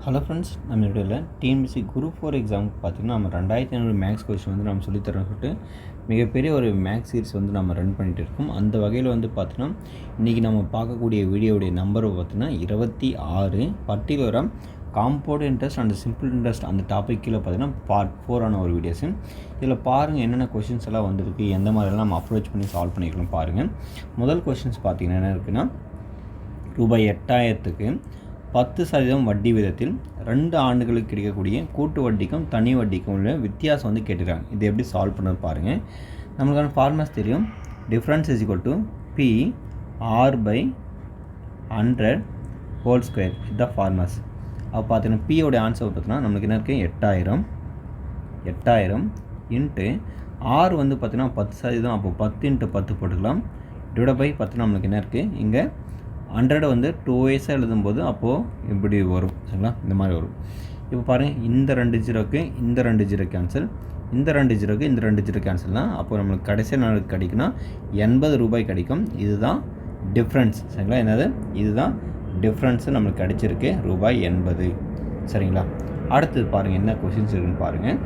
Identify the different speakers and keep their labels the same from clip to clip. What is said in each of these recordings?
Speaker 1: Hello friends, நம்ம வீடியோவில் TNPSC group 4 எக்ஸாமுக்கு பார்த்திங்கன்னா நம்ம 2500 மேக்ஸ் கொஸ்டின் வந்து நம்ம சொல்லித்தரோம் சொல்லிட்டு மிகப்பெரிய ஒரு மேக்ஸ் சீரிஸ் வந்து நம்ம ரன் பண்ணிகிட்டு இருக்கோம். அந்த வகையில் வந்து பார்த்திங்கன்னா இன்றைக்கி நம்ம பார்க்கக்கூடிய வீடியோடைய நம்பர் பார்த்திங்கன்னா 26 பர்டிகுலராக compound interest and simple interest அந்த டாபிக் கீழே பார்த்திங்கன்னா பார்ட் 4 ஒரு வீடியோஸு. இதில் பாருங்கள் என்னென்ன கொஷின்ஸ் எல்லாம் வந்துருக்கு, எந்த மாதிரிலாம் நம்ம அப்ரோச் பண்ணி சால்வ் பண்ணிக்கலாம் பாருங்கள். முதல் கொஷின்ஸ் பார்த்திங்கன்னா என்ன இருக்குன்னா, ரூபாய் 8000க்கு 10% வட்டி விதத்தில் 2 ஆண்டுகளுக்கு கிடைக்கக்கூடிய கூட்டு வட்டிக்கும் தனி வட்டிக்கும் உள்ள வித்தியாசம் வந்து கேட்டுக்கிறாங்க. இது எப்படி சால்வ் பண்ணுறது பாருங்கள். நம்மளுக்கான ஃபார்முலாஸ் தெரியும். Difference is equal to P R by 100 whole square. இதுதான் ஃபார்முலாஸ். அப்போ பார்த்தீங்கன்னா பியோடைய ஆன்சர் பார்த்தீங்கன்னா நம்மளுக்கு என்ன இருக்குது, 8000 இன்ட்டு ஆர் வந்து பார்த்தீங்கன்னா 10%. அப்போ 10 × 10 போட்டுக்கலாம். டிவைட் பை 10 நம்மளுக்கு என்ன இருக்குது, இங்கே 100 வந்து 2 வயசாக எழுதும்போது அப்போது இப்படி வரும். சரிங்களா, இந்த மாதிரி வரும். இப்போ பாருங்கள், இந்த 2 ஜீரோக்கு இந்த 2 ஜீரோ கேன்சல், இந்த 2 ஜீரோக்கு இந்த 2 ஜீரோ கேன்சல்னால் அப்போ நம்மளுக்கு கடைசி நாளுக்கு கிடைக்குன்னா 80 ரூபாய் கிடைக்கும். இதுதான் டிஃப்ரென்ஸ். சரிங்களா, என்னது இதுதான் டிஃப்ரென்ஸு நம்மளுக்கு கிடைச்சிருக்கு, ரூபாய் 80. சரிங்களா, அடுத்தது பாருங்கள் என்ன கொஷின்ஸ் இருக்குன்னு பாருங்கள்.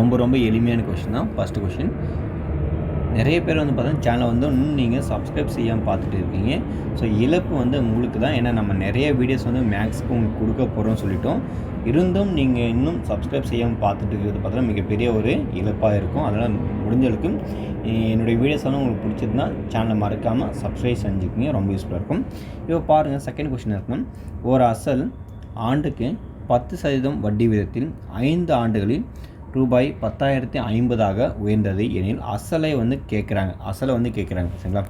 Speaker 1: ரொம்ப எளிமையான கொஷின் தான். ஃபஸ்ட்டு கொஷின், நிறைய பேர் வந்து பார்த்தீங்கன்னா சேனலை வந்து இன்னும் நீங்கள் சப்ஸ்கிரைப் செய்யாமல் பார்த்துட்டு இருக்கீங்க. ஸோ இழப்பு வந்து உங்களுக்கு தான். ஏன்னா நம்ம நிறைய வீடியோஸ் வந்து மேக்ஸ்க்கு உங்களுக்கு கொடுக்க போகிறோம்னு சொல்லிட்டோம். இருந்தும் நீங்கள் இன்னும் சப்ஸ்கிரைப் செய்யாமல் பார்த்துட்டு இருக்கிறது பார்த்தீங்கன்னா மிகப்பெரிய ஒரு இழப்பாக இருக்கும். அதனால் முடிஞ்சளவுக்கு என்னுடைய வீடியோஸ் எல்லாம் உங்களுக்கு பிடிச்சிருந்தா சேனலை மறக்காமல் சப்ஸ்கிரைப் செஞ்சுக்கிங்க, ரொம்ப யூஸ்ஃபுல்லாக இருக்கும். இப்போ பாருங்கள், செகண்ட் கொஸ்டின் இருக்கணும். ஒரு அசல் ஆண்டுக்கு 10% வட்டி விதத்தில் 5 ஆண்டுகளில் ரூபாய் 10,050 உயர்ந்தது எனில் அசலை வந்து கேட்குறாங்க. சரிங்களா,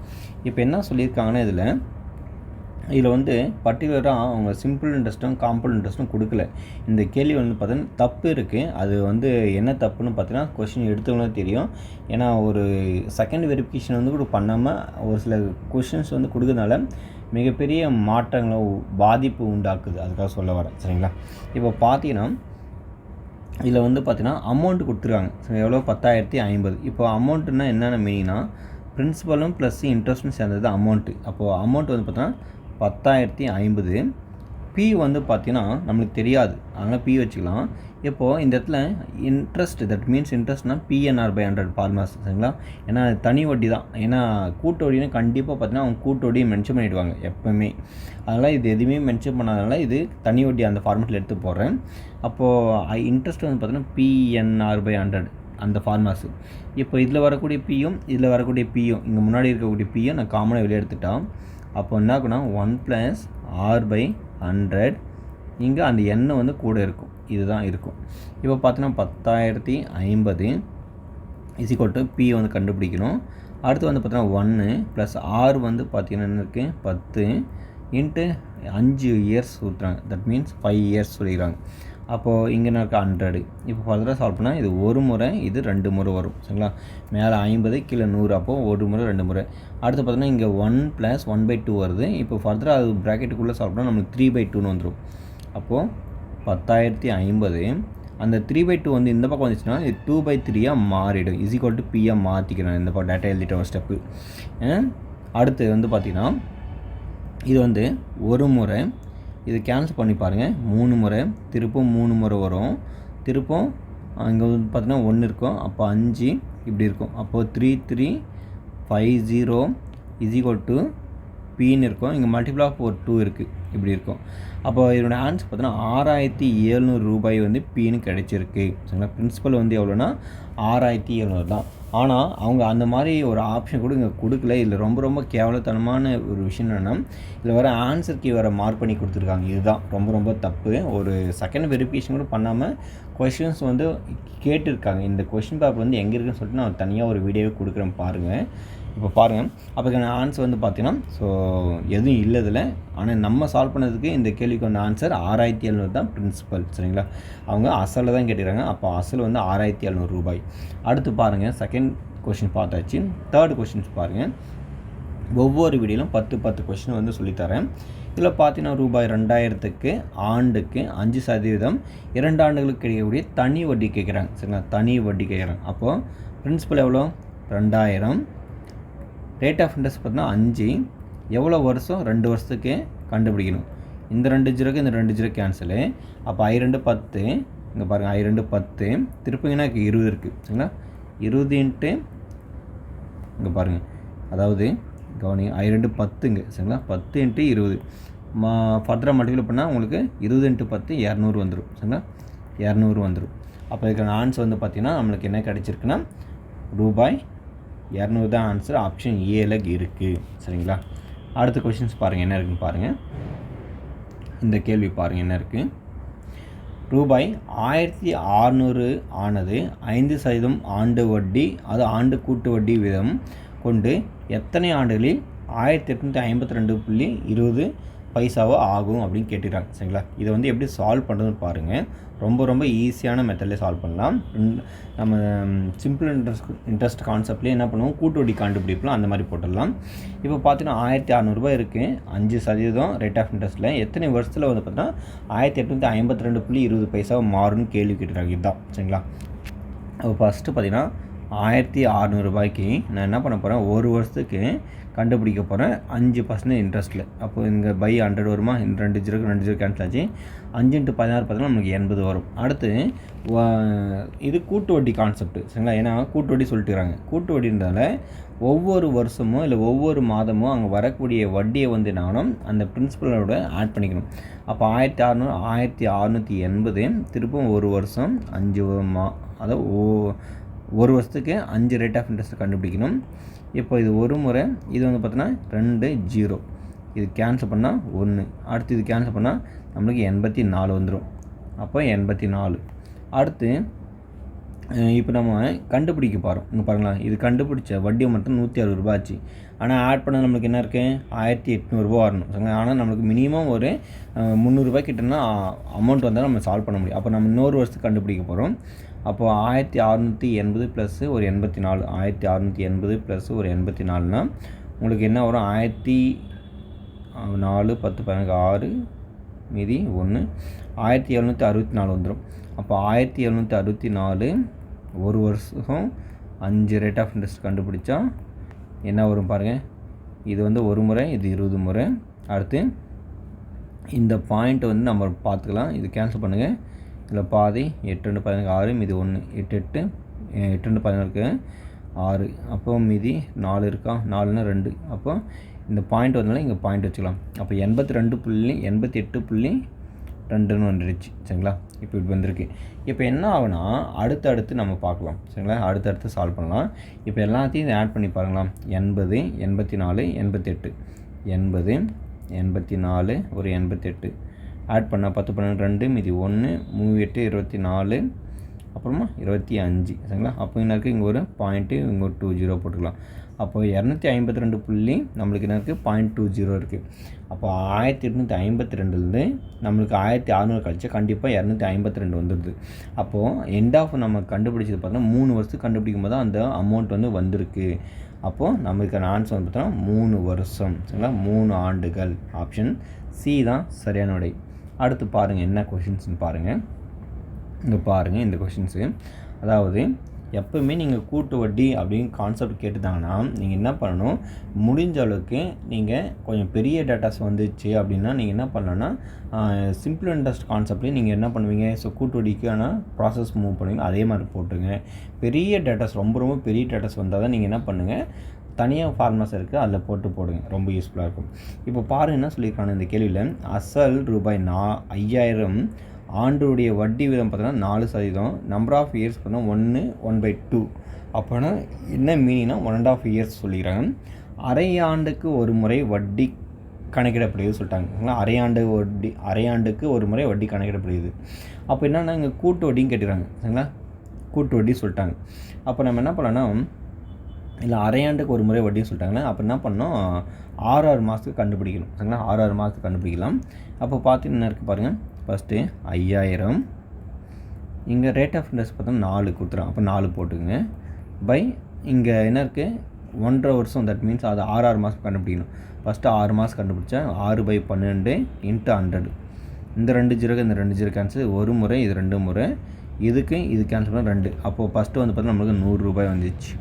Speaker 1: இப்போ என்ன சொல்லியிருக்காங்கன்னா இதில் வந்து பர்டிகுலராக அவங்க சிம்பிள் இன்ட்ரெஸ்ட்டும் காம்பவுண்ட் இன்ட்ரெஸ்ட்டும் கொடுக்கல. இந்த கேள்வி வந்து பார்த்தீங்கன்னா தப்பு இருக்குது. அது வந்து என்ன தப்புன்னு பார்த்தீங்கன்னா கொஷின் எடுத்தவங்களும் தெரியும். ஏன்னா ஒரு செகண்ட் வெரிஃபிகேஷன் வந்து கூட பண்ணாமல் ஒரு சில கொஷின்ஸ் வந்து கொடுக்கறதுனால மிகப்பெரிய மாற்றங்களை பாதிப்பு உண்டாக்குது. அதுக்காக சொல்ல வரேன். சரிங்களா, இப்போ பார்த்தீங்கன்னா இதில் வந்து பார்த்தீங்கன்னா அமௌண்ட்டு கொடுத்துருக்காங்க. ஸோ எவ்வளோ, 10,050. இப்போ அமௌண்ட்டுன்னா என்னென்ன மீனிங்னா பிரின்சிபலும் ப்ளஸ் இன்ட்ரெஸ்ட்டும் சேர்ந்தது அமௌண்ட்டு. அப்போது அமௌண்ட் வந்து பார்த்தீங்கன்னா 10,050. பி வந்து பார்த்தீங்கன்னா நம்மளுக்கு தெரியாது, அதனால் பி வச்சுக்கலாம். இப்போது இந்த இடத்துல இன்ட்ரெஸ்ட், தட் மீன்ஸ் இன்ட்ரெஸ்ட்னா PNR/100 ஃபார்முலாஸ். சரிங்களா, ஏன்னா தனி வட்டி தான். ஏன்னா கூட்டு வட்டினா கண்டிப்பாக பார்த்தீங்கன்னா அவங்க கூட்டு வட்டியை மென்ஷன் பண்ணிவிடுவாங்க எப்போவுமே. அதனால் இது எதுவுமே மென்ஷன் பண்ணாதனால இது தனி வட்டி அந்த ஃபார்மேட்டில் எடுத்து போடுறேன். அப்போது இன்ட்ரெஸ்ட் வந்து பார்த்தீங்கன்னா PNR/100 அந்த ஃபார்முலாஸு. இப்போ இதில் வரக்கூடிய பியும் இதில் வரக்கூடிய பியும் இங்கே முன்னாடி இருக்கக்கூடிய பியும் நான் காமனாக வெளியே எடுத்துட்டான். அப்போ என்ன ஆகுனா 1 + R/100. இங்கே அந்த எண்ணெய் வந்து கூட இருக்கும், இதுதான் இருக்கும். இப்போ பார்த்தீங்கன்னா 10,050 = பி வந்து கண்டுபிடிக்கணும். அடுத்து வந்து பார்த்தீங்கன்னா 1 + R வந்து பார்த்தீங்கன்னா என்ன இருக்குது, 10 இன்ட்டு 5 இயர்ஸ் ஊற்றுறாங்க. தட் மீன்ஸ் 5 இயர்ஸ் சொல்லிக்கிறாங்க. அப்போது இங்கே என்ன இருக்குது, 100. இப்போ ஃபர்தராக சால்வ் பண்ணால் இது ஒரு முறை, இது 2 முறை வரும். சரிங்களா, மேலே 50 கீழே 100. அப்போது ஒரு முறை 2 முறை. அடுத்து பார்த்தீங்கன்னா இங்கே 1 + 1/2 வருது. இப்போ ஃபர்தராக அது ப்ராக்கெட்டுக்குள்ளே சால்வ் பண்ணால் நம்மளுக்கு 3/2 வந்துடும். அப்போது 10,050 அந்த 3/2 வந்து இந்த பக்கம் வந்துச்சுன்னா இது 2/3 மாறிடும். = P மாற்றிக்கிறேன். இந்த பக்கம் டேட்டா எழுதிட்ட ஒரு ஸ்டெப்பு. அடுத்து வந்து பார்த்திங்கன்னா இது வந்து ஒரு முறை, இது கேன்சல் பண்ணி பாருங்கள். 3 முறை, திருப்பும் 3 முறை வரும். திருப்பும் இங்கே வந்து பார்த்தீங்கன்னா 1 இருக்கும். அப்போ 5 இப்படி இருக்கும். அப்போது 3350 Pன்னு இருக்கும். இங்கே மல்டிபிள் ஆஃப் ஒரு 2 இருக்குது, இப்படி இருக்கும். அப்போ இதோட ஆன்சர் பார்த்தீங்கன்னா 6,700 ரூபாய் வந்து Pன்னு கிடைச்சிருக்கு. சரிங்களா, பிரின்சிபல் வந்து எவ்வளோனா 6,700 தான். ஆனால் அவங்க அந்த மாதிரி ஒரு ஆப்ஷன் கூட இங்கே கொடுக்கல. இதில் ரொம்ப கேவலத்தனமான ஒரு விஷயம் என்னென்னா, இதில் வர ஆன்சருக்கு வர மார்க் பண்ணி கொடுத்துருக்காங்க. இதுதான் ரொம்ப தப்பு. ஒரு செகண்ட் வெரிஃபிகேஷன் கூட பண்ணாமல் கொஷின்ஸ் வந்து கேட்டிருக்காங்க. இந்த கொஷின் பேப்பர் வந்து எங்கே இருக்குன்னு சொல்லிட்டு நான் தனியாக ஒரு வீடியோவே கொடுக்குறேன் பாருங்கள். இப்போ பாருங்கள், அப்போக்கான ஆன்சர் வந்து பார்த்தீங்கன்னா ஸோ எதுவும் இல்லை இதில். ஆனால் நம்ம சால்வ் பண்ணதுக்கு இந்த கேள்விக்கு வந்த ஆன்சர் 6,700 தான் பிரின்சிபல். சரிங்களா, அவங்க அசலில் தான் கேட்டுக்கிறாங்க. அப்போ அசல் வந்து 6,700 ரூபாய். அடுத்து பாருங்கள், செகண்ட் கொஷின் பார்த்தாச்சு. தேர்ட் கொஷின்ஸ் பாருங்கள். ஒவ்வொரு வீடியோலும் 10 கொஷின் வந்து சொல்லித்தரேன். இதில் பார்த்தீங்கன்னா ரூபாய் 2,000க்கு ஆண்டுக்கு 5% 2 ஆண்டுகளுக்கு கிடைக்கக்கூடிய தனி வட்டி கேட்குறாங்க. சரிங்களா, தனி வட்டி கேட்குறாங்க. அப்போது பிரின்சிபல் எவ்வளோ, 2,000. ரேட் ஆஃப் இன்ட்ரெஸ்ட் பார்த்தீங்கன்னா 5. எவ்வளோ வருஷம், 2 வருஷத்துக்கு கண்டுபிடிக்கணும். இந்த 2 ஜீரோக்கு இந்த 2 ஜீரோ கேன்சலு. அப்போ I2 10, இங்கே பாருங்கள் I2 10, திருப்பிங்கன்னா 20 இருக்குது சரிங்களா. 20 இன்ட்டு இங்கே பாருங்கள், அதாவது கவனி I2 10ங்க சரிங்களா. 10 இன்ட்டு 20 ஃபர்தராக மல்டிப்ளை பண்ணால் உங்களுக்கு 20 இன்ட்டு 10 200 வந்துடும் சரிங்களா. 200 வந்துடும். அப்போ இதுக்கான ஆன்சர் வந்து பார்த்திங்கன்னா நம்மளுக்கு என்ன கிடச்சிருக்குன்னா ரூபாய் 200 தான் ஆன்சர். ஆப்ஷன் ஏல இருக்குது சரிங்களா. அடுத்த கொஷின்ஸ் பாருங்கள் என்ன இருக்குன்னு பாருங்கள். இந்த கேள்வி பாருங்கள் என்ன இருக்குது. ரூபாய் 1600 ஆனது 5% ஆண்டு வட்டி, அது ஆண்டு கூட்டு வட்டி வீதம் கொண்டு எத்தனை ஆண்டுகளில் 1852.20 பைசாவோ ஆகும் அப்படின்னு கேட்டுக்கிறாங்க சரிங்களா. இதை வந்து எப்படி சால்வ் பண்ணுறதுன்னு பாருங்கள். ரொம்ப ஈஸியான மெத்தட்லேயே சால்வ் பண்ணலாம். நம்ம சிம்பிள் இன்ட்ரெஸ்ட் கான்செப்ட்லேயே என்ன பண்ணுவோம், கூட்டு வட்டி கண்டுபிடிப்போம், அந்த மாதிரி போட்டுடலாம். இப்போ பார்த்தீங்கன்னா 1600 இருக்குது, 5% ரேட் ஆஃப் இன்ட்ரெஸ்ட்டில் எத்தனை வருஷத்தில் வந்து பார்த்தீங்கன்னா 1852.20 பைசாவை மாறும்னு கேள்வி கேட்டுக்கிறாங்க. இதுதான் சரிங்களா. அப்போ ஃபஸ்ட்டு பார்த்தீங்கன்னா 1600 ரூபாய்க்கு நான் என்ன பண்ண போகிறேன், ஒரு வருஷத்துக்கு கண்டுபிடிக்க போகிறேன் 5% இன்ட்ரெஸ்ட்டில். அப்போ இங்கே பை 100 வருமா, இந்த 2 ஜீரோ கேன்சல் ஆச்சு. 5 × 16 பார்த்தீங்கன்னா நமக்கு 80 வரும். அடுத்து இது கூட்டு வட்டி கான்செப்ட் சரிங்களா. ஏன்னா கூட்டு வட்டி சொல்லிட்டுறாங்க. கூட்டு வட்டின்றதால ஒவ்வொரு வருஷமும் இல்லை ஒவ்வொரு மாதமும் அங்கே வரக்கூடிய வட்டியை வந்து நானும் அந்த பிரின்சிபலோட ஆட் பண்ணிக்கணும். அப்போ 1680 திருப்பும் ஒரு வருஷம் 5 அதாவது ஒரு வருஷத்துக்கு 5 ரேட் ஆஃப் இன்ட்ரெஸ்ட் கண்டுபிடிக்கணும். இப்போ இது ஒரு முறை, இது வந்து பார்த்தோன்னா 2 ஜீரோ, இது கேன்சல் பண்ணால் 1, அடுத்து இது கேன்சல் பண்ணால் நம்மளுக்கு 84 வந்துடும். அப்போ 84. அடுத்து இப்போ நம்ம கண்டுபிடிக்க போகிறோம். இங்கே பாருங்களா, இது கண்டுபிடிச்ச வட்டி மட்டும் 160 ரூபா ஆச்சு. ஆனால் ஆட் பண்ண நம்மளுக்கு என்ன இருக்குது, 1800 ரூபா வரணும் சரிங்களா. ஆனால் நம்மளுக்கு மினிமம் ஒரு 300 ரூபாய் கிட்டனா அமௌண்ட் வந்தால் நம்ம சால்வ் பண்ண முடியும். அப்போ நம்ம இன்னொரு வருஷத்துக்கு கண்டுபிடிக்க போகிறோம். அப்போது 1680 ப்ளஸ் ஒரு 84, 1680 ப்ளஸ் ஒரு 84னா உங்களுக்கு என்ன வரும், 1004 10 11 6 மீதி 1, 1764 வந்துடும். அப்போ 1764 ஒரு வருஷம் 5 ரேட் ஆஃப் இன்ட்ரெஸ்ட் கண்டுபிடிச்சா என்ன வரும் பாருங்கள். இது வந்து ஒரு முறை, இது 20 முறை. அடுத்து இந்த பாயிண்ட்டை வந்து நம்ம பார்த்துக்கலாம். இது கேன்சல் பண்ணுங்கள். இதில் பாதி 8 2 11 6 மீதி 1, 8 8 8 2 11 6. அப்போ மீதி 4 இருக்கா, 4னா 2. அப்போ இந்த பாயிண்ட் வந்தனால இங்கே பாயிண்ட் வச்சுக்கலாம். அப்போ 88.2 வந்துடுச்சு சரிங்களா. இப்போ இப்படி வந்திருக்கு. இப்போ என்ன ஆகுனா அடுத்தடுத்து நம்ம பார்க்கலாம் சரிங்களா. அடுத்தடுத்து சால்வ் பண்ணலாம். இப்போ எல்லாத்தையும் இதை ஆட் பண்ணி பாருங்களா. 80 84 88 80 84 ஒரு 88 ஆட் பண்ணால் 10 12 2 மீதி 1 3 8 24 அப்புறமா 25 சரிங்களா. அப்போ என்ன இருக்குது, இங்கே ஒரு பாயிண்ட்டு, இங்கே ஒரு 20 போட்டுக்கலாம். அப்போ 252 நம்மளுக்கு என்ன இருக்குது, 0.20 இருக்குது. அப்போ 1852லேருந்து நம்மளுக்கு 1600 கழிச்சா கண்டிப்பாக 252 வந்துடுது. அப்போது எண்ட் ஆஃப் நம்ம கண்டுபிடிச்சது பார்த்தோன்னா 3 வருஷத்துக்கு கண்டுபிடிக்கும் போது தான் அந்த அமௌண்ட் வந்து வந்திருக்கு. அப்போது நம்மளுக்கான ஆன்சர் வந்து பார்த்தோன்னா 3 வருஷம் சரிங்களா, 3 ஆண்டுகள். ஆப்ஷன் சி தான் சரியான விடை. அடுத்து பாருங்கள் என்ன கொஷின்ஸ்னு பாருங்கள். இங்கே பாருங்கள் இந்த கொஷின்ஸு. அதாவது எப்போவுமே நீங்கள் கூட்டு வட்டி அப்படின்னு கான்செப்ட் கேட்டுட்டாங்கன்னா நீங்கள் என்ன பண்ணணும், முடிஞ்ச அளவுக்கு நீங்கள் கொஞ்சம் பெரிய டேட்டாஸ் வந்துச்சு அப்படின்னா நீங்கள் என்ன பண்ணலான்னா சிம்பிள் இன்ட்ரெஸ்ட் கான்செப்ட்லேயே நீங்கள் என்ன பண்ணுவீங்க, ஸோ கூட்டு வட்டிக்கான ப்ராசஸ் மூவ் பண்ணுவீங்க, அதே மாதிரி போட்டுங்க. பெரிய டேட்டாஸ் ரொம்ப பெரிய டேட்டாஸ் வந்தால் தான் நீங்கள் என்ன பண்ணுங்கள், தனியாக ஃபார்முலாஸ் இருக்குது, அதில் போடுங்க, ரொம்ப யூஸ்ஃபுல்லாக இருக்கும். இப்போ பாருங்கள் என்ன சொல்லியிருக்காங்க இந்த கேள்வியில். அசல் ரூபாய் 5000, ஆண்டுடைய வட்டி வீதம் பார்த்தோன்னா 4%, நம்பர் ஆஃப் இயர்ஸ் பார்த்தோன்னா 1/2. அப்போனா என்ன மீனிங்னா 1.5 இயர்ஸ் சொல்லிக்கிறாங்க. அரை ஆண்டுக்கு ஒரு முறை வட்டி கணக்கிடப்படுகிறது சொல்லிட்டாங்க. அரையாண்டுக்கு ஒரு முறை வட்டி கணக்கிடப்படுகிறது. அப்போ என்னென்னா இங்கே கூட்டு வட்டின்னு கேட்டுக்கிறாங்க சரிங்களா. கூட்டு வட்டி சொல்லிட்டாங்க. அப்போ நம்ம என்ன பண்ணலாம்னா, இல்லை அரையாண்டுக்கு ஒரு முறை வட்டின்னு சொல்லிட்டாங்கன்னா அப்போ என்ன பண்ணோம், 6 மாதத்துக்கு கண்டுபிடிக்கணும் சரிங்களா. 6 மாதத்துக்கு கண்டுபிடிக்கலாம். அப்போ பார்த்து என்ன இருக்குது பாருங்கள். ஃபஸ்ட்டு 5000, இங்கே ரேட் ஆஃப் இன்ட்ரெஸ்ட் பார்த்தா 4 கொடுத்துறோம். அப்போ 4 போட்டுக்குங்க. பை இங்கே என்ன இருக்குது, 1.5 வருஷம். தட் மீன்ஸ் அது 6 மாதம் கண்டுபிடிக்கணும். ஃபஸ்ட்டு 6 மாதம் கண்டுபிடிச்சா 6/12 × 100. இந்த 2 ஜீரோக்கு இந்த 2 ஜீரோ கேன்சல், ஒரு முறை, இது 2 முறை, இதுக்கு இது கேன்சல் பண்ணால் 2. அப்போது ஃபஸ்ட்டு வந்து பார்த்தா நம்மளுக்கு 100 ரூபாய் வந்துச்சு.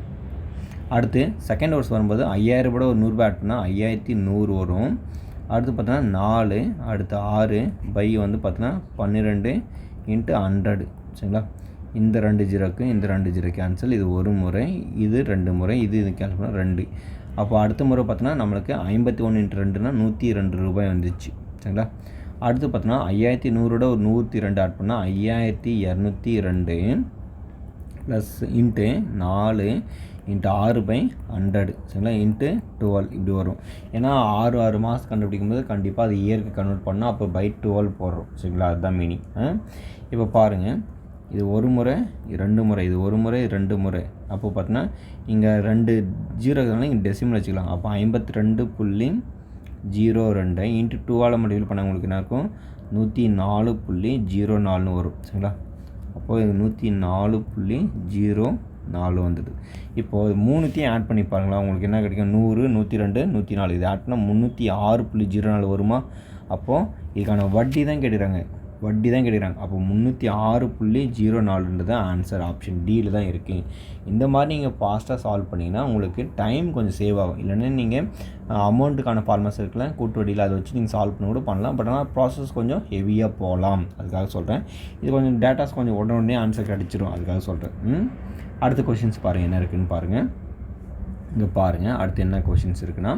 Speaker 1: அடுத்து செகண்ட் வருஷம் வரும்போது 5000 கூட ஒரு 100 ரூபாய் ஆட் பண்ணால் 5100 வரும். அடுத்து பார்த்தீங்கன்னா 4, அடுத்து 6 பை வந்து பார்த்தீங்கன்னா 12 இன்ட்டு 100 சரிங்களா. இந்த 2 ஜீரோக்கு இந்த 2 ஜீரோ கேன்சல். இது ஒரு முறை, இது 2 முறை, இது கேன்சல் பண்ணால் 2. அப்போ அடுத்த முறை பார்த்தோன்னா நம்மளுக்கு 51 இன்ட்டு 2னா 102 ரூபாய் வந்துச்சு சரிங்களா. அடுத்து பார்த்தோன்னா 5100 ஒரு 102 ஆட் பண்ணால் 5202 ப்ளஸ் இன்ட்டு 4 இன்ட்டு 6/100 சரிங்களா இன்ட்டு 12 இப்படி வரும். ஏன்னா 6 மாதம் கண்டுபிடிக்கும் போது கண்டிப்பாக அது இயருக்கு கன்வெர்ட் பண்ணால் அப்போ பை 12 போடுறோம் சரிங்களா. அதுதான் மீனிங். இப்போ பாருங்கள், இது ஒரு முறை, 2 முறை, இது ஒரு முறை, 2 முறை. அப்போ பார்த்தீங்கன்னா இங்கே 2 ஜீரோ இருக்கிறதுனால இங்கே டெசிமல் வச்சுக்கலாம். அப்போ 52.02 இன்ட்டு 2ஆல் மல்டிபிள் பண்ண உங்களுக்கு என்ன இருக்கும் 104.04 வரும் சரிங்களா. அப்போது இது 104.04 வந்தது. இப்போது 3த்தையும் ஆட் பண்ணி பாருங்களா, உங்களுக்கு என்ன கிடைக்கும் 100, 102, 104. இது ஆட் பண்ணால் 306.04 வருமா. அப்போது இதுக்கான வட்டி தான் கேட்குறாங்க. அப்போ 306.04 தான் ஆன்சர். ஆப்ஷன் டியில் தான் இருக்குது. இந்த மாதிரி நீங்கள் ஃபாஸ்ட்டாக சால்வ் பண்ணிங்கன்னா உங்களுக்கு டைம் கொஞ்சம் சேவ் ஆகும். இல்லைன்னா நீங்கள் அமௌண்ட்டுக்கான ஃபார்மஸ் இருக்குல்ல கூட்டு வட்டியில், அதை வச்சு நீங்கள் சால்வ் பண்ண கூட பண்ணலாம். பட் ஆனால் ப்ராசஸ் கொஞ்சம் ஹெவியாக போகலாம். அதுக்காக சொல்கிறேன். இது கொஞ்சம் டேட்டாஸ் கொஞ்சம் உடனே ஆன்சர் கிடச்சிரும். அதுக்காக சொல்கிறேன். அடுத்த கொஷின்ஸ் பாருங்கள் என்ன இருக்குதுன்னு பாருங்கள். இங்கே பாருங்கள் அடுத்து என்ன கொஷின்ஸ் இருக்குன்னா,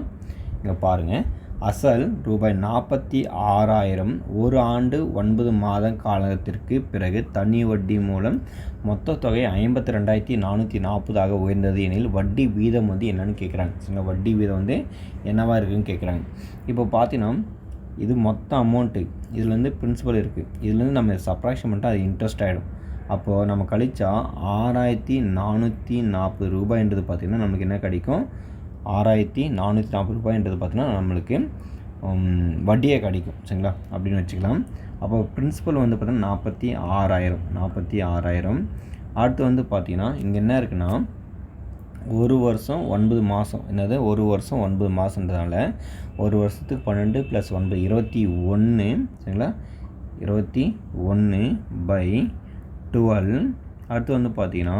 Speaker 1: இங்கே பாருங்கள். அசல் ரூபாய் 46,000 ஒரு ஆண்டு 9 மாத காலத்திற்கு பிறகு தனி வட்டி மூலம் மொத்த தொகை 52,440 உயர்ந்தது எனில் வட்டி வீதம் வந்து என்னன்னு கேட்குறாங்க சரிங்களா. வட்டி வீதம் வந்து என்னவாக இருக்குதுன்னு கேட்குறாங்க. இப்போ பார்த்தீங்கன்னா இது மொத்த அமௌண்ட்டு, இதுலேருந்து பிரின்சிபல் இருக்குது, இதுலேருந்து நம்ம சப்ராக்ஷன் பண்ணிட்டு அது இன்ட்ரெஸ்ட் ஆகிடும். அப்போது நம்ம கழிச்சா 6,440 ரூபாய்ன்றது பார்த்திங்கன்னா நம்மளுக்கு என்ன கிடைக்கும் 6,440 ரூபாய்ன்றது பார்த்திங்கன்னா நம்மளுக்கு வட்டியே கிடைக்கும் சரிங்களா அப்படின்னு வச்சுக்கலாம். அப்போ பிரின்சிபல் வந்து பார்த்திங்கன்னா 46,000. அடுத்து வந்து பார்த்திங்கன்னா இங்கே என்ன இருக்குன்னா 1 வருஷம் 9 மாதம், என்னது 1 வருஷம் 9 மாதன்றதுனால 1 வருஷத்துக்கு 12 + 9 21 சரிங்களா. 21/12. அடுத்து வந்து பார்த்திங்கன்னா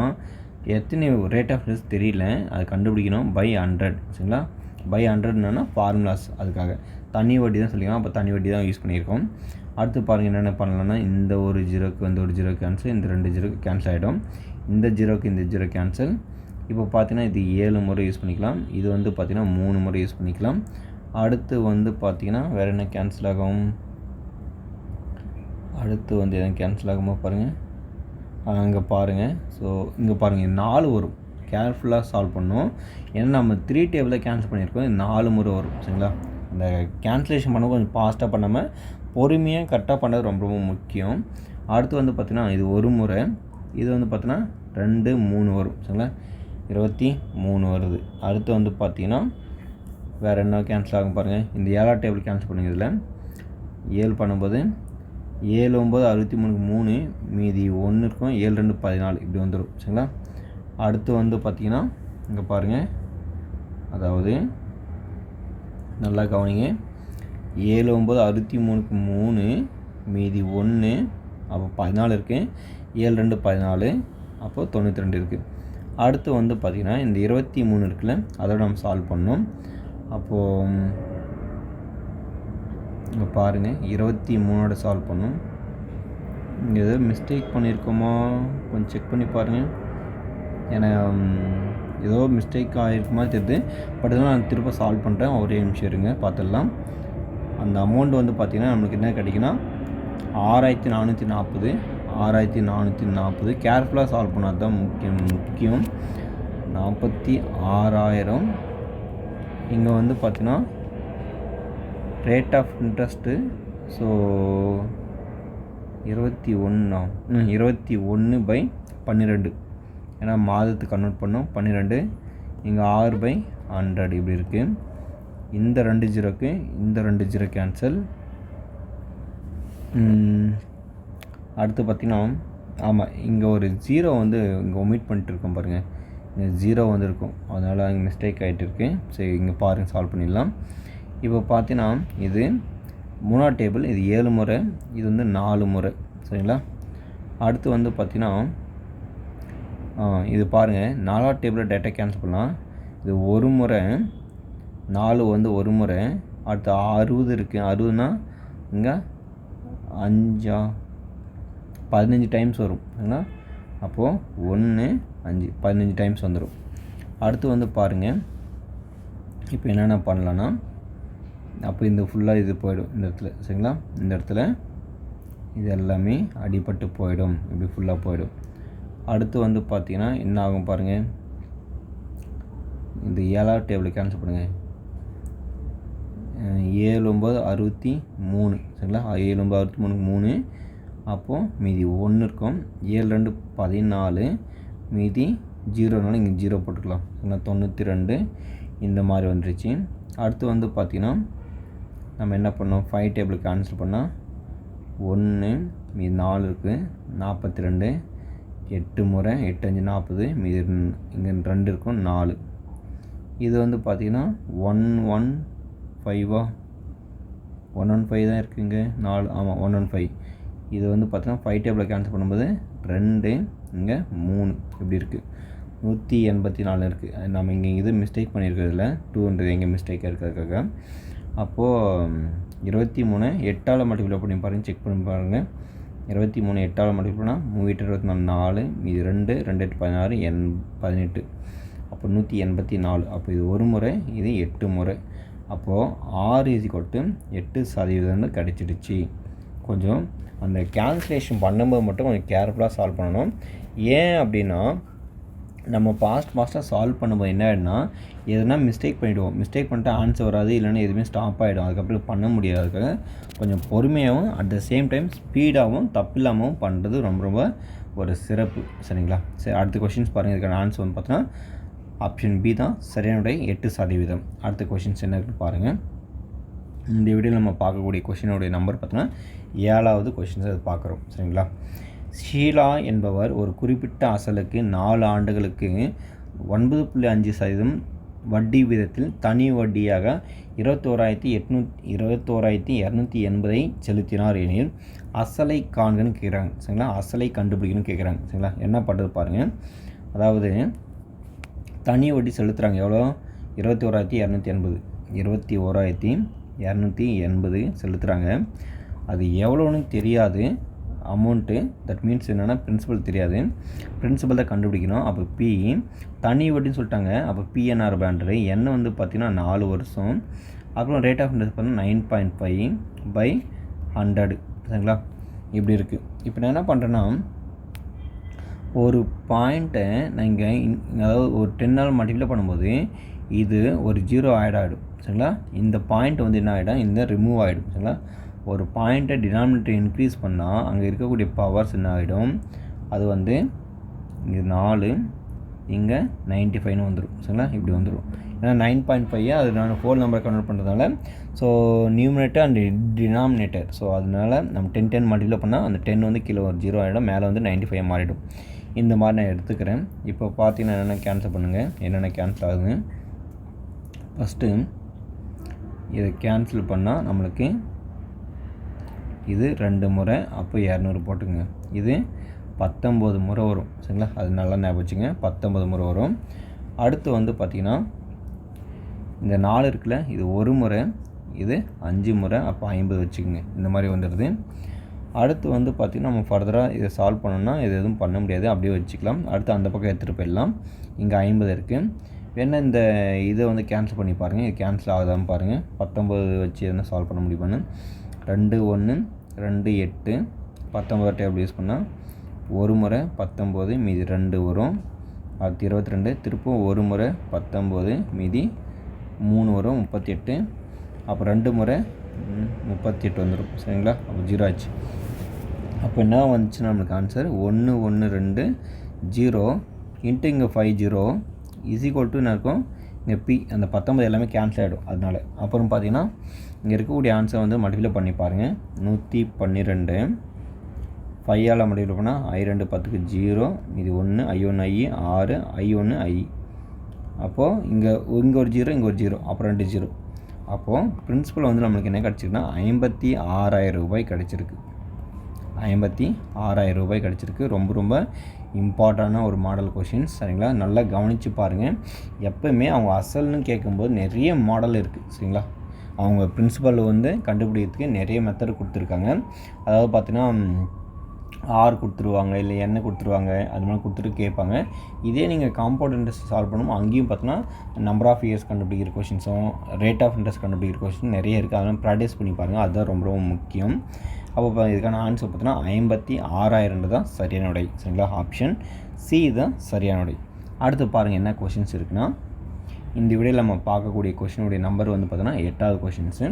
Speaker 1: எத்தனை ரேட் ஆஃப் இன்ட்ரெஸ்ட் தெரியல, அது கண்டுபிடிக்கணும். பை 100 சரிங்களா. பை 100ன்னா ஃபார்முலாஸ், அதுக்காக தனி வட்டி தான் சொல்லிக்கலாம். அப்போ தனி வட்டி தான் யூஸ் பண்ணியிருக்கோம். அடுத்து பாருங்கள் என்னென்ன பண்ணலான்னா, இந்த ஒரு ஜீரோக்கு வந்து ஒரு ஜீரோ கேன்சல், இந்த 2 ஜீரோக்கு கேன்சல் ஆகிடும். இந்த ஜீரோக்கு இந்த ஜீரோ கேன்சல். இப்போ பார்த்தீங்கன்னா இது 7 முறை யூஸ் பண்ணிக்கலாம். இது வந்து பார்த்திங்கன்னா 3 முறை யூஸ் பண்ணிக்கலாம். அடுத்து வந்து பார்த்திங்கன்னா வேறு என்ன கேன்சல் ஆகும், அடுத்து வந்து எதுவும் கேன்சல் ஆகுமா பாருங்கள். அங்கே பாருங்கள். ஸோ இங்கே பாருங்கள் 4 வரும். கேர்ஃபுல்லாக சால்வ் பண்ணணும். ஏன்னா நம்ம 3 டேபிளில் கேன்சல் பண்ணியிருக்கோம். 4 முறை வரும் சரிங்களா. அந்த கேன்சலேஷன் பண்ண கொஞ்சம் ஃபாஸ்ட்டாக பண்ணாமல் பொறுமையாக கரெக்டாக பண்ணுறது ரொம்ப ரொம்ப முக்கியம். அடுத்து வந்து பார்த்திங்கன்னா இது ஒரு முறை, இது வந்து பார்த்திங்கன்னா 2, 3 வரும் சரிங்களா. 23 வருது. அடுத்து வந்து பார்த்திங்கன்னா வேறு என்ன கேன்சல் ஆகும் பாருங்கள். இந்த 7ஆம் டேபிள் கேன்சல் பண்ணுங்க. இதில் 7 பண்ணும்போது 7 9 63க்கு 3 மீதி 1 இருக்கும். 7 2 14 இப்படி வந்துடும் சரிங்களா. அடுத்து வந்து பார்த்திங்கன்னா இங்கே பாருங்கள், அதாவது நல்லா கவனிங்க. 7 9 63க்கு 3 மீதி 1 அப்போ 14 இருக்குது. 7 2 14 அப்போது 92 இருக்குது. அடுத்து வந்து பார்த்திங்கன்னா இந்த 23 இருக்குல்ல, அதோட நம்ம சால்வ் பண்ணோம். அப்போது இங்கே பாருங்கள் 23ஓட சால்வ் பண்ணோம். இங்கே ஏதோ மிஸ்டேக் பண்ணியிருக்கோமா கொஞ்சம் செக் பண்ணி பாருங்கள். ஏன்னா ஏதோ மிஸ்டேக் ஆகிருக்குமா தெரியுது. பட் இதெல்லாம் நான் திரும்ப சால்வ் பண்ணுறேன். ஒரே நிமிஷம் இருங்க பார்த்துடலாம். அந்த அமௌண்ட் வந்து பார்த்திங்கன்னா நம்மளுக்கு என்ன கிடைக்குன்னா 6,440. கேர்ஃபுல்லாக சால்வ் பண்ணால் தான் முக்கியம். 46,000. இங்கே வந்து பார்த்திங்கன்னா ரேட் ஆஃப் இன்ட்ரெஸ்ட்டு ஸோ 21/12 ஏன்னா மாதத்துக்கு கன்வெர்ட் பண்ணோம் 12. இங்கே 6/100 இப்படி இருக்குது. இந்த 2 ஜீரோக்கு இந்த 2 ஜீரோ கேன்சல். அடுத்து பார்த்திங்கன்னா ஆமாம் இங்கே ஒரு ஜீரோ வந்து இங்கே ஒமிட் பண்ணிட்டு இருக்கோம் பாருங்கள். இங்கே ஜீரோ வந்து இருக்கும், அதனால் இங்கே மிஸ்டேக் ஆகிட்டு இருக்குது. சரி இங்கே பாருங்கள் சால்வ் பண்ணிடலாம். இப்போ பார்த்தீங்கன்னா இது 3ஆம் டேபிள், இது 7 முறை, இது வந்து 4 முறை சரிங்களா. அடுத்து வந்து பார்த்திங்கன்னா இது பாருங்கள் 4ஆம் டேபிளில் டேட்டா கேன்சல் பண்ணலாம். இது ஒரு முறை, 4 வந்து ஒரு முறை, அடுத்து 60 இருக்குது. 60னா இங்கே 5 15 டைம்ஸ் வரும் சரிங்களா. அப்போது 1 5 15 டைம்ஸ் வந்துடும். அடுத்து வந்து பாருங்கள், இப்போ என்னென்ன பண்ணலான்னா, அப்போ இந்த ஃபுல்லாக இது போயிடும் இந்த இடத்துல சரிங்களா. இந்த இடத்துல இது எல்லாமே அடிபட்டு போயிடும், இப்படி ஃபுல்லாக போயிடும். அடுத்து வந்து பார்த்திங்கன்னா என்ன ஆகும் பாருங்கள், இந்த 7வது டேபிளை கேன்சல் பண்ணுங்கள். 7 9 63 சரிங்களா. 7 9 63 3. அப்போது மீதி 1 இருக்கும். 7 2 14, மீதி 0னால இங்கே 0 போட்டுக்கலாம் சரிங்களா. 92 இந்த மாதிரி வந்துருச்சு. அடுத்து வந்து பார்த்திங்கன்னா நம்ம என்ன பண்ணோம், 5 டேபிள் கேன்சல் பண்ணால் 1 மீதி 4 இருக்குது 42, 8 முறை 8 5 40, மீதி இங்கே 2 இருக்கும் 4. இது வந்து பார்த்திங்கன்னா 115 115 தான் இருக்குங்க 4. ஆமாம் 115. இது வந்து பார்த்திங்கன்னா 5 டேபிளை கேன்சல் பண்ணும்போது 2 இங்கே 3 இப்படி இருக்குது. 184 இருக்குது. நம்ம இங்கே இது மிஸ்டேக் பண்ணியிருக்கிறதுல 200 எங்கே மிஸ்டேக்காக இருக்கிறதுக்காக. அப்போது 23 8ஆல் மல்டிப்ளை பண்ணி பாருங்கள், செக் பண்ணி பாருங்கள். 23 8ஆல் மல்டிப்ளை பண்ணால் 3 8 4, மீதி 2 2 8 16 18. அப்போ 184. அப்போ இது ஒரு முறை, இது 8 முறை. அப்போது R = 8% கிடச்சிடுச்சு. கொஞ்சம் அந்த கேல்குலேஷன் பண்ணும்போது மட்டும் கொஞ்சம் கேர்ஃபுல்லாக சால்வ் பண்ணணும். ஏன் அப்படின்னா, நம்ம ஃபாஸ்ட்டாக சால்வ் பண்ணும்போது என்ன ஆகிடும்னா, எதுனா மிஸ்டேக் பண்ணிவிடுவோம். மிஸ்டேக் பண்ணிட்டு ஆன்சர் வராது, இல்லைன்னா எதுவுமே ஸ்டாப் ஆகிடும். அதுக்கப்புறம் பண்ண முடியாதுக்காக கொஞ்சம் பொறுமையாகவும் அட் த சேம் டைம் ஸ்பீடாகவும் தப்பில்லாமவும் பண்ணுறது ரொம்ப ரொம்ப ஒரு சிறப்பு சரிங்களா. சரி, அடுத்த கொஷின்ஸ் பாருங்கள். இதுக்கான ஆன்சர் வந்து பார்த்தீங்கன்னா ஆப்ஷன் பி தான் சரியான 8%. அடுத்த கொஷின்ஸ் என்ன இருக்குன்னு பாருங்கள். இந்த வீடியோவில் நம்ம பார்க்கக்கூடிய கொஷினுடைய நம்பர் பார்த்தீங்கன்னா 7வது கொஷின்ஸ் அது பார்க்குறோம் சரிங்களா. ஷீலா என்பவர் ஒரு குறிப்பிட்ட அசலுக்கு 4 ஆண்டுகளுக்கு 9.5% வட்டி வீதத்தில் தனி வட்டியாக 21,280 செலுத்தினார் எனில் அசலை காண்கன்னு கேட்குறாங்க சரிங்களா. அசலை கண்டுபிடிக்கணும்னு கேட்குறாங்க சரிங்களா. என்ன பண்ணுறது பாருங்கள். அதாவது தனி வட்டி செலுத்துகிறாங்க எவ்வளோ, 21,280 21,280 செலுத்துகிறாங்க. அது எவ்வளோன்னு தெரியாது அமௌண்ட்டு. தட் மீன்ஸ் என்னென்னா பிரின்சிபல் தெரியாது, பிரின்சிபல் தான் கண்டுபிடிக்கணும். அப்போ பி தனி வட்டின்னு சொல்லிட்டாங்க. அப்போ பிஎன்ஆர் பேண்டரு என்ன வந்து பார்த்திங்கன்னா 4 வருஷம். அப்புறம் ரேட் ஆஃப் இன்ட்ரெஸ்ட் பார்த்தீங்கன்னா 9.5/100 சரிங்களா. இப்படி இருக்குது. இப்போ நான் என்ன பண்ணுறேன்னா, ஒரு பாயிண்ட்டை நான் இங்கே அதாவது ஒரு 10ஆல் மல்டிப்ளை பண்ணும்போது இது ஒரு 0 ஆட் ஆகிடும் சரிங்களா. இந்த பாயிண்ட் வந்து என்ன ஆகிடும், இந்த ரிமூவ் ஆகிடும் சரிங்களா. ஒரு பாயிண்ட்டை டினாமினேட்டர் இன்க்ரீஸ் பண்ணால் அங்கே இருக்கக்கூடிய பவர்ஸ் என்ன ஆகிடும், அது வந்து இங்கே 4 இங்கே 95ன்னு வந்துடும் சரிங்களா. இப்படி வந்துடும். ஏன்னா 9.5 அது நான் 4 நம்பர் கன்வெர்ட் பண்ணுறதுனால, so numerator and denominator, so அதனால நம்ம 10 மல்டிப்ளை பண்ணால் அந்த 10 வந்து கீழே ஒரு 0 ஆகிடும், மேலே வந்து 95 மாறிடும். இந்த மாதிரி நான் எடுத்துக்கிறேன். இப்போ பார்த்தீங்கன்னா என்னென்ன கேன்சல் பண்ணுங்கள், என்னென்ன கேன்சல் ஆகுது. ஃபஸ்ட்டு இதை கேன்சல் பண்ணால் நம்மளுக்கு இது 2 முறை, அப்போ 200 போட்டுங்க. இது 19 முறை வரும் சரிங்களா. அது நல்லா ஞாபகம் வச்சுங்க, 19 முறை வரும். அடுத்து வந்து பார்த்திங்கன்னா இந்த 4 இருக்குல்ல, இது ஒரு முறை, இது 5 முறை, அப்போ 50 வச்சுக்கோங்க. இந்த மாதிரி வந்துடுது. அடுத்து வந்து பார்த்திங்கன்னா நம்ம ஃபர்தராக இதை சால்வ் பண்ணோம்னா இது எதுவும் பண்ண முடியாது, அப்படியே வச்சுக்கலாம். அடுத்து அந்த பக்கம் எடுத்துகிட்டு போயிடலாம். இங்கே 50 இருக்குது. வேணால் இந்த இதை வந்து கேன்சல் பண்ணி பாருங்கள், இது கேன்சல் ஆகுதான்னு பாருங்கள். 19 வச்சு எதுனா சால்வ் பண்ண முடியுமான்னு. 2 1 2 8 19 டேபிள் யூஸ் பண்ணால் ஒரு முறை 19, மீதி 2 வரும். அடுத்து 22, திருப்பும் ஒரு முறை 19, மீதி 3 வரும் 38. அப்போ 2 முறை 38 வந்துடும் சரிங்களா. அப்போ 0 ஆச்சு. அப்போ என்ன வந்துச்சுன்னா நம்மளுக்கு ஆன்சர் 1 1 2 0 இன்ட்டு இங்கே 50 = என்ன இருக்கும், இங்கே பி அந்த 19 எல்லாமே கேன்சல் ஆகிடும் அதனால. அப்புறம் பார்த்தீங்கன்னா இங்கே இருக்கக்கூடிய ஆன்சர் வந்து மல்டிப்ளை பண்ணி பாருங்கள். 112 5ஆல் மல்டிப்ளை பண்ணால் I2 10க்கு 0, இது 1 I1 I 6 I1 I. அப்போது இங்கே ஒரு 0 இங்கே ஒரு 0, அப்புறம் 2 0. அப்போது பிரின்சிபல் வந்து நம்மளுக்கு என்ன கிடச்சிருக்குன்னா 56,000 ரூபாய் கிடச்சிருக்கு. 56,000 ரூபாய் கிடச்சிருக்கு. ரொம்ப ரொம்ப இம்பார்ட்டண்டான ஒரு மாடல் கொஷின்ஸ் சரிங்களா. நல்லா கவனித்து பாருங்கள். எப்போவுமே அவங்க அசல்னு கேட்கும்போது நிறைய மாடல் இருக்குது சரிங்களா. அவங்க பிரின்சிபல் வந்து கண்டுபிடிக்கிறதுக்கு நிறைய மெத்தட் கொடுத்துருக்காங்க. அதாவது பார்த்தீங்கன்னா ஆர் கொடுத்துருவாங்க, இல்லை என்ன கொடுத்துருவாங்க, அது மாதிரி கொடுத்துட்டு கேட்பாங்க. இதே நீங்கள் காம்பவுண்ட் இன்ட்ரெஸ்ட் சால்வ் பண்ணும்போது அங்கேயும் பார்த்தீங்கன்னா நம்பர் ஆஃப் இயர்ஸ் கண்டுபிடிக்கிற கொஷின்ஸும் ரேட் ஆஃப் இன்ட்ரெஸ்ட் கண்டுபிடிக்கிற கொஷின் நிறைய இருக்குது. அதெல்லாம் ப்ராக்டிஸ் பண்ணி பாருங்கள், அதுதான் ரொம்ப ரொம்ப முக்கியம். அப்போ இதுக்கான ஆன்சர் பார்த்தீங்கன்னா 56,000 தான் சரியான விடை. சரிங்களா, ஆப்ஷன் சி தான் சரியான விடை. அடுத்து பாருங்கள் என்ன கொஷின்ஸ் இருக்குன்னா, இந்த வீடியோவில் நம்ம பார்க்கக்கூடிய கொஷினுடைய நம்பர் வந்து பார்த்தோன்னா 8வது கொஷின்ஸு.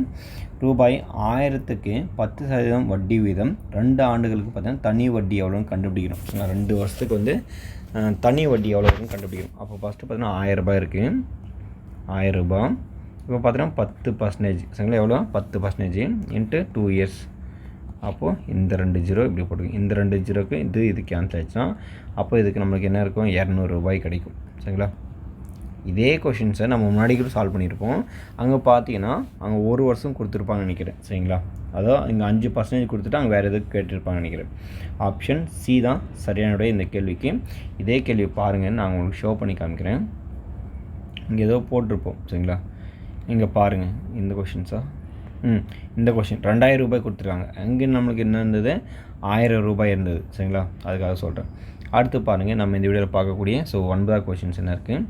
Speaker 1: ரூபாய் 1000க்கு 10% வட்டி வீதம் 2 ஆண்டுகளுக்கு பார்த்தீங்கன்னா தனி வட்டி எவ்வளோன்னு கண்டுபிடிக்கணும். 2 வருஷத்துக்கு வந்து தனி வட்டி எவ்வளோன்னு கண்டுபிடிக்கணும். அப்போ ஃபஸ்ட்டு பார்த்தீங்கன்னா 1000 ரூபாய் இருக்குது, 1000 ரூபாய். இப்போ பார்த்தீங்கன்னா 10%. சரிங்களா, எவ்வளோ 10% இன்ட்டு 2 இயர்ஸ். அப்போது இந்த 2 ஜீரோ இப்படி போட்டுக்கோங்க. இந்த 2 ஜீரோக்கு இது கேன்சல் ஆச்சுன்னா அப்போ இதுக்கு நம்மளுக்கு என்ன இருக்கும், 200 ரூபாய் கிடைக்கும். சரிங்களா, இதே கொஷின்ஸை நம்ம முன்னாடி கூட சால்வ் பண்ணியிருப்போம். அங்கே பார்த்தீங்கன்னா அங்கே 1 வருஷம் கொடுத்துருப்பாங்கன்னு நினைக்கிறேன். சரிங்களா, அதான் இங்கே 5% கொடுத்துட்டு அங்கே வேறு எதுக்கு கேட்டிருப்பாங்கன்னு நினைக்கிறேன். ஆப்ஷன் சி தான் சரியானுடைய இந்த கேள்விக்கு. இதே கேள்வி பாருங்கள், நான் உங்களுக்கு ஷோ பண்ணி காமிக்கிறேன். இங்கே ஏதோ போட்டிருப்போம். சரிங்களா, இங்கே பாருங்கள் இந்த கொஷின்ஸா, இந்த கொஷின் 2000 ரூபாய் கொடுத்துருக்காங்க. அங்கே நம்மளுக்கு என்ன இருந்தது, 1000 ரூபாய் இருந்தது. சரிங்களா, அதுக்காக சொல்கிறேன். அடுத்து பாருங்கள், நம்ம இந்த வீடியோவில் பார்க்கக்கூடிய 9வது கொஷின்ஸ் என்ன இருக்குது,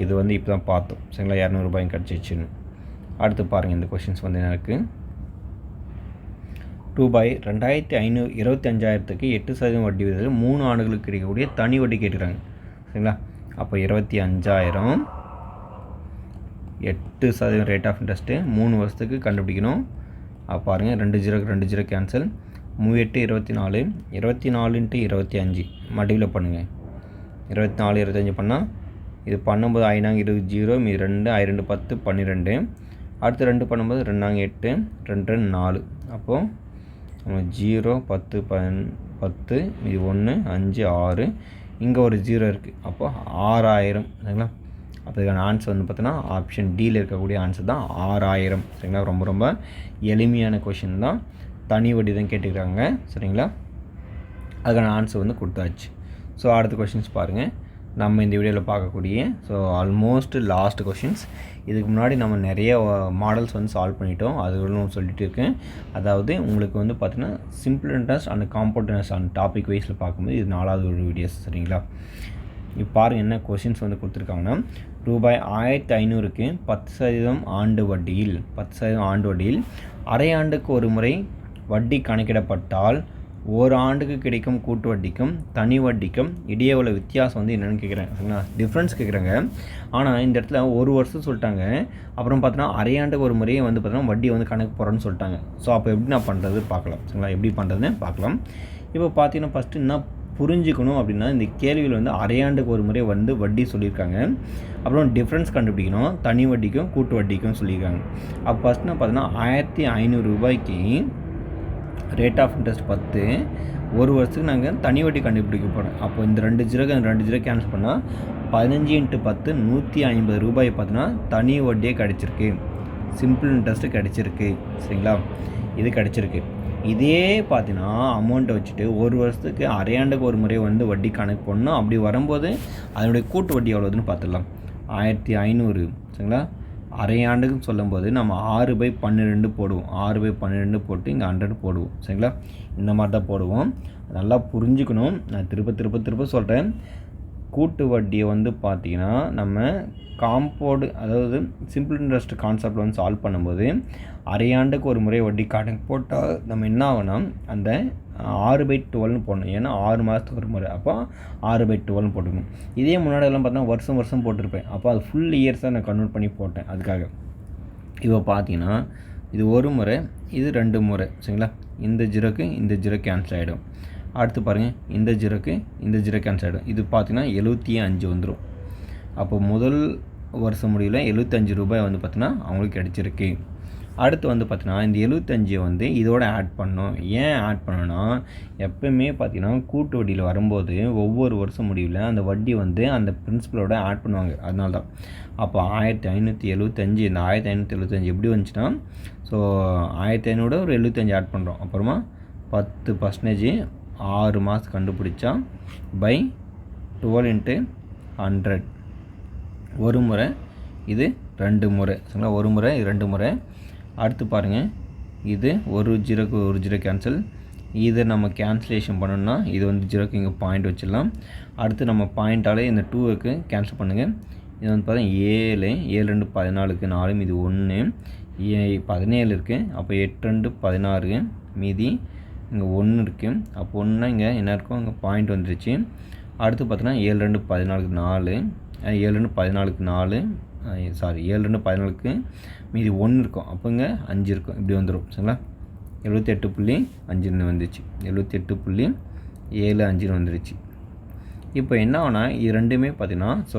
Speaker 1: இது வந்து இப்போ தான் பார்த்தோம். சரிங்களா, 200 ரூபாய் கிடச்சிச்சுன்னு. அடுத்து பாருங்கள், இந்த கொஷின்ஸ் வந்து என்ன இருக்குது, ரூபாய் 25,000க்கு 8% வட்டி விதத்தில் 3 ஆண்டுகளுக்கு கிடைக்கக்கூடிய தனி வட்டி கேட்டுக்கிறாங்க. சரிங்களா, அப்போ 25,000 8% ரேட் ஆஃப் இன்ட்ரெஸ்ட்டு 3 வருஷத்துக்கு கண்டுபிடிக்கணும். அப்போ பாருங்கள், 2 ஜீரோக்கு 2 ஜீரோ கேன்சல், 3 8 24, 24 × 25 மல்டிப்ளை பண்ணுங்கள். 24 25 பண்ணால் இது பண்ணும்போது 5 20 ஜீரோ, மீது 2 2 10 12. அடுத்து 2 பண்ணும்போது 2 8 2 4. அப்போது நம்ம 0 10 10 மீது 1 5 6, இங்கே ஒரு ஜீரோ இருக்குது. அப்போது 6000. சரிங்களா, அப்போ இதுக்கான ஆன்சர் வந்து பார்த்தோன்னா ஆப்ஷன் டியில் இருக்கக்கூடிய ஆன்சர் தான் 6000. சரிங்களா, ரொம்ப ரொம்ப எளிமையான கொஷின் தான், தனி வட்டி தான் கேட்டுக்கிறாங்க. சரிங்களா, அதுக்கான ஆன்சர் வந்து கொடுத்தாச்சு. ஸோ அடுத்த கொஷின்ஸ் பாருங்கள், நம்ம இந்த வீடியோவில் பார்க்கக்கூடிய ஆல்மோஸ்ட் லாஸ்ட் கொஷின்ஸ். இதுக்கு முன்னாடி நம்ம நிறைய மாடல்ஸ் வந்து சால்வ் பண்ணிட்டோம், அதுகளும் சொல்லிட்டு இருக்கேன். அதாவது உங்களுக்கு வந்து பார்த்திங்கன்னா simple interest and compound interest அந்த டாபிக் வைஸில் பார்க்கும்போது இது 4வது ஒரு வீடியோஸ். சரிங்களா, இப்போ பாருங்கள் என்ன கொஷின்ஸ் வந்து கொடுத்துருக்காங்கன்னா, ரூபாய் 1500க்கு 10% ஆண்டு வட்டியில் 10% ஆண்டு வட்டியில் அரை ஆண்டுக்கு ஒரு முறை வட்டி கணக்கிடப்பட்டால் ஒரு ஆண்டுக்கு கிடைக்கும் கூட்டு வட்டிக்கும் தனி வட்டிக்கும் இடையே உள்ள வித்தியாசம் வந்து என்னென்னு கேட்குறேன். சரிங்களா, டிஃப்ரென்ஸ் கேட்குறாங்க. ஆனால் இந்த இடத்துல 1 வருஷம் சொல்லிட்டாங்க, அப்புறம் பார்த்தோன்னா அரையாண்டுக்கு ஒரு முறையே வந்து பார்த்தோன்னா வட்டி வந்து கணக்கு போகிறோன்னு சொல்லிட்டாங்க. ஸோ அப்போ எப்படி நான் பண்ணுறது பார்க்கலாம். சரிங்களா, எப்படி பண்ணுறதுன்னு பார்க்கலாம். இப்போ பார்த்தீங்கன்னா ஃபஸ்ட்டு என்ன புரிஞ்சுக்கணும் அப்படின்னா, இந்த கேள்வியில் வந்து அரையாண்டுக்கு ஒரு முறை வந்து வட்டி சொல்லியிருக்காங்க, அப்புறம் டிஃப்ரென்ஸ் கண்டுபிடிக்கணும், தனி வட்டிக்கும் கூட்டு வட்டிக்கும் சொல்லியிருக்காங்க. அப்போ ஃபஸ்ட்டு பார்த்தோன்னா 1500 ரூபாய்க்கு ரேட் ஆஃப் இன்ட்ரெஸ்ட் 10, 1 வருஷத்துக்கு நாங்கள் தனி வட்டி கண்டுபிடிக்க போகிறோம். அப்போ இந்த 2 ஜீரோக்கு அந்த 2 ஜீரோ கேன்சல் பண்ணால் 15 × 10 150 ரூபாய் பார்த்தோன்னா தனி வட்டியே கிடச்சிருக்கு, சிம்பிள் இன்ட்ரெஸ்ட்டு கிடச்சிருக்கு. சரிங்களா, இது கிடச்சிருக்கு. இதே பார்த்தீங்கன்னா அமௌண்ட்டை வச்சுட்டு 1 வருஷத்துக்கு அரையாண்டுக்கு ஒரு முறை வந்து வட்டி கணக்கு பண்ணணும். அப்படி வரும்போது அதனுடைய கூட்டு வட்டி எவ்வளோதுன்னு பார்த்துடலாம். 1500. சரிங்களா, அரையாண்டுக்குன்னு சொல்லும்போது நம்ம 6/12 போடுவோம். 6/12 போட்டு இங்கே 100 போடுவோம். சரிங்களா, இந்த மாதிரி தான் போடுவோம். நல்லா புரிஞ்சுக்கணும். நான் திருப்ப சொல்கிறேன். கூட்டு வட்டியை வந்து பார்த்திங்கன்னா நம்ம காம்பவுண்டு, அதாவது சிம்பிள் இன்ட்ரெஸ்ட் கான்செப்ட் வந்து சால்வ் பண்ணும்போது அரையாண்டுக்கு ஒரு முறை வட்டி கணக்கு போட்டால் நம்ம என்ன ஆகுனா அந்த 6/12 போடணும். ஏன்னா 6 மாதத்துக்கு ஒரு முறை, அப்போ 6/12 போட்டுக்கணும். இதே முன்னாடியெல்லாம் பார்த்தா வருஷம் போட்டிருப்பேன். அப்போ அது ஃபுல் இயர்ஸாக நான் கன்வெர்ட் பண்ணி போட்டேன் அதுக்காக. இப்போ பார்த்தீங்கன்னா இது 1 முறை, இது 2 முறை. சரிங்களா, இந்த ஜீரோக்கு இந்த ஜீரோ கேன்சல் ஆகிடும். அடுத்து பாருங்கள், இந்த ஜீரோக்கு இந்த ஜீரோ கேன்சல் ஆகிடும். இது பார்த்திங்கன்னா 75 வந்துடும். அப்போ முதல் வருஷம் முடிவில் 75 ரூபாய் வந்து பார்த்திங்கன்னா அவங்களுக்கு கிடச்சிருக்கு. அடுத்து வந்து பார்த்திங்கன்னா இந்த 75 வந்து இதோட ஆட் பண்ணணும். ஏன் ஆட் பண்ணணும்னா, எப்போயுமே பார்த்திங்கன்னா கூட்டு வட்டியில் வரும்போது ஒவ்வொரு வருஷம் முடிவில் அந்த வட்டி வந்து அந்த பிரின்சிபலோட ஆட் பண்ணுவாங்க. அதனால தான். அப்போ 1575, இந்த 1575 எப்படி வந்துச்சுன்னா, ஸோ 1500 ஒரு 75 ஆட் பண்ணுறோம். அப்புறமா 10% 6 மாதம் கண்டுபிடிச்சா பை 12 × 100. 1 முறை, இது 2 முறை. சரிங்களா, 1 முறை, இது 2 முறை. அடுத்து பாருங்கள், இது ஒரு ஜீரோக்கு ஒரு ஜீரோ கேன்சல். இதை நம்ம கேன்சலேஷன் பண்ணணும்னா இது வந்து ஜீரோக்கு இங்கே பாயிண்ட் வச்சிடலாம். அடுத்து நம்ம பாயிண்ட்டால் இந்த 2க்கு கேன்சல் பண்ணுங்கள். இது வந்து பார்த்தீங்கன்னா 7 2 14க்கு 4 மீதி 1 17 இருக்குது. அப்போ 8 2 16 மீதி இங்கே 1 இருக்குது. அப்போ 1 இங்கே என்ன இருக்கும், இங்கே பாயிண்ட் வந்துருச்சு. அடுத்து பார்த்தீங்கன்னா 7 2 14க்கு 4 7 2 14க்கு 4 7 2 14க்கு மீதி 1 இருக்கும். அப்போ இங்கே 5 இருக்கும். இப்படி வந்துடும். சரிங்களா, 78.5 வந்துச்சு. 78.75 வந்துருச்சு. இப்போ என்ன ஆகுனா இது ரெண்டுமே பார்த்திங்கன்னா ஸோ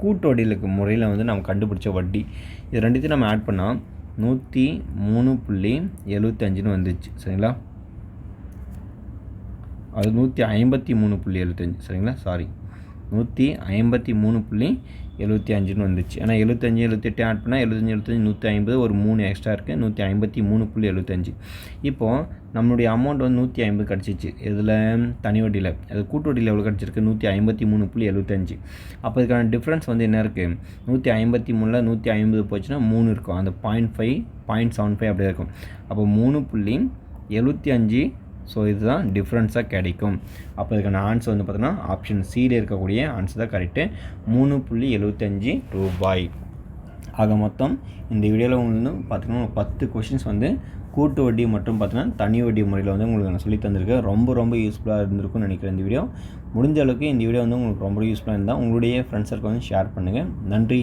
Speaker 1: கூட்டு வட்டியில் முறையில் வந்து நம்ம கண்டுபிடிச்ச வட்டி இது ரெண்டுத்தையும் நம்ம ஆட் பண்ணால் 103.75 வந்துச்சு. சரிங்களா, அது 153.75. சரிங்களா, 153.75 வந்துச்சு. ஏன்னா 75 78 ஆட் பண்ணால் 75 150 ஒரு 3 எக்ஸ்ட்ரா இருக்குது, 153.75. இப்போது நம்மளுடைய அமௌண்ட் வந்து 150 கிடச்சிச்சு. இதில் தனி வட்டியில், அது கூட்டு வட்டியில் எவ்வளோ கிடச்சிருக்கு, 153.75. அப்போ இதுக்கான டிஃப்ரென்ஸ் வந்து என்ன இருக்குது, 153 150 போச்சுன்னா 3 இருக்கும். அந்த 0.75 அப்படியே இருக்கும். அப்போ 3.75. ஸோ இதுதான் டிஃப்ரென்ஸாக கிடைக்கும். அப்போ இதுக்கான ஆன்சர் வந்து பார்த்தோன்னா ஆப்ஷன் சியில் இருக்கக்கூடிய ஆன்சர் தான் கரெக்டு, 3.75 ரூபாய். ஆக மொத்தம் இந்த வீடியோவில் வந்து பார்த்திங்கன்னா 10 கொஷின்ஸ் வந்து கூட்டு வட்டி மற்றும் பார்த்தீங்கன்னா தனி வட்டி முறையில் வந்து உங்களுக்கு நான் சொல்லி தந்திருக்கேன். ரொம்ப யூஸ்ஃபுல்லாக இருந்திருக்கும்னு நினைக்கிறேன். இந்த வீடியோ முடிஞ்ச அளவுக்கு இந்த வீடியோ வந்து உங்களுக்கு ரொம்ப யூஸ்ஃபுல்லாக இருந்தால் உங்களுடைய ஃப்ரெண்ட்ஸ் சர்க்கிள் வந்து ஷேர் பண்ணுங்கள். நன்றி.